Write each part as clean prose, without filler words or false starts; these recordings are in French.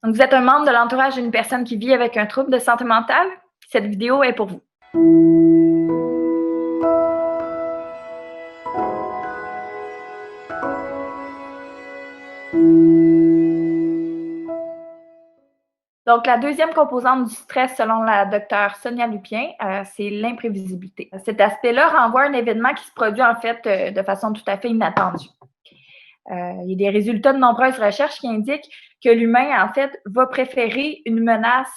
Donc, vous êtes un membre de l'entourage d'une personne qui vit avec un trouble de santé mentale? Cette vidéo est pour vous. Donc, la deuxième composante du stress, selon la docteure Sonia Lupien, c'est l'imprévisibilité. Cet aspect-là renvoie à un événement qui se produit en fait de façon tout à fait inattendue. Il y a des résultats de nombreuses recherches qui indiquent que l'humain, en fait, va préférer une menace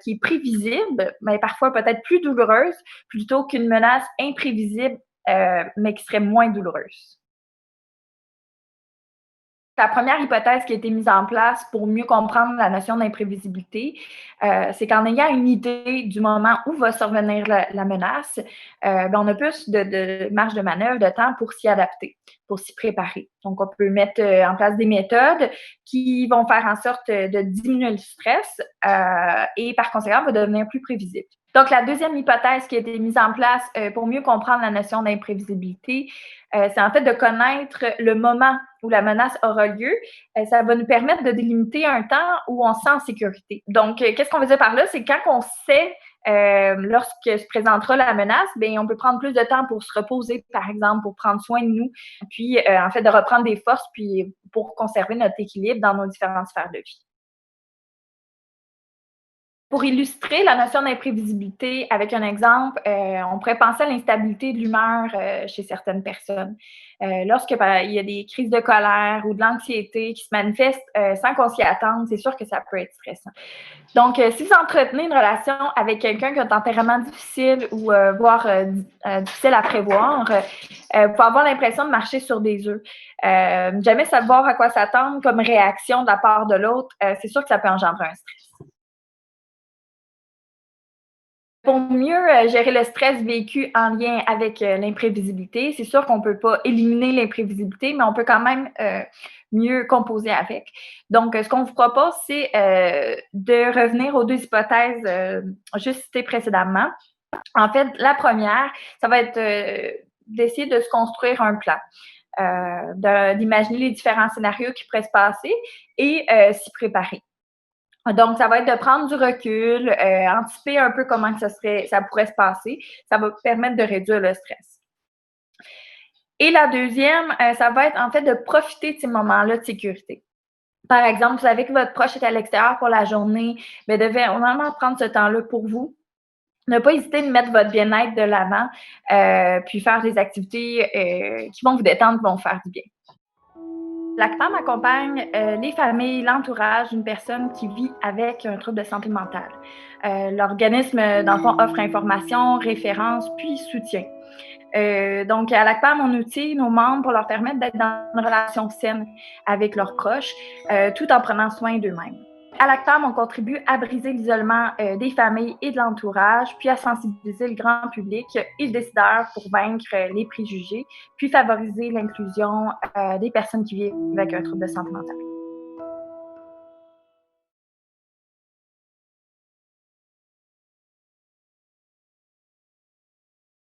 qui est prévisible, mais parfois peut-être plus douloureuse, plutôt qu'une menace imprévisible, mais qui serait moins douloureuse. La première hypothèse qui a été mise en place pour mieux comprendre la notion d'imprévisibilité, c'est qu'en ayant une idée du moment où va survenir la menace, on a plus de marge de manœuvre, de temps pour s'y adapter, pour s'y préparer. Donc, on peut mettre en place des méthodes qui vont faire en sorte de diminuer le stress et par conséquent, va devenir plus prévisible. Donc, la deuxième hypothèse qui a été mise en place pour mieux comprendre la notion d'imprévisibilité, c'est en fait de connaître le moment où la menace aura lieu. Ça va nous permettre de délimiter un temps où on se sent en sécurité. Donc, qu'est-ce qu'on veut dire par là? C'est quand on sait lorsque se présentera la menace, bien, on peut prendre plus de temps pour se reposer, par exemple, pour prendre soin de nous, puis en fait de reprendre des forces, puis pour conserver notre équilibre dans nos différentes sphères de vie. Pour illustrer la notion d'imprévisibilité avec un exemple, on pourrait penser à l'instabilité de l'humeur chez certaines personnes. Lorsque il y a des crises de colère ou de l'anxiété qui se manifestent sans qu'on s'y attende, c'est sûr que ça peut être stressant. Donc, si vous entretenez une relation avec quelqu'un qui a un tempérament difficile ou voire difficile à prévoir, vous pouvez avoir l'impression de marcher sur des œufs. Jamais savoir à quoi s'attendre comme réaction de la part de l'autre, c'est sûr que ça peut engendrer un stress. Pour mieux gérer le stress vécu en lien avec l'imprévisibilité, c'est sûr qu'on ne peut pas éliminer l'imprévisibilité, mais on peut quand même mieux composer avec. Donc, ce qu'on vous propose, c'est de revenir aux deux hypothèses juste citées précédemment. En fait, la première, ça va être d'essayer de se construire un plan, d'imaginer les différents scénarios qui pourraient se passer et s'y préparer. Donc, ça va être de prendre du recul, anticiper un peu comment ça pourrait se passer. Ça va permettre de réduire le stress. Et la deuxième, ça va être en fait de profiter de ces moments-là de sécurité. Par exemple, vous savez que votre proche est à l'extérieur pour la journée, mais devez vraiment prendre ce temps-là pour vous. Ne pas hésiter de mettre votre bien-être de l'avant, puis faire des activités qui vont vous détendre, qui vont vous faire du bien. L'ACPAM accompagne les familles, l'entourage d'une personne qui vit avec un trouble de santé mentale. L'organisme, dans le fond, offre information, référence, puis soutien. Donc, à l'ACPAM, on outille nos membres pour leur permettre d'être dans une relation saine avec leurs proches, tout en prenant soin d'eux-mêmes. À l'ACPAM, on contribue à briser l'isolement des familles et de l'entourage, puis à sensibiliser le grand public et le décideur pour vaincre les préjugés, puis favoriser l'inclusion des personnes qui vivent avec un trouble de santé mentale.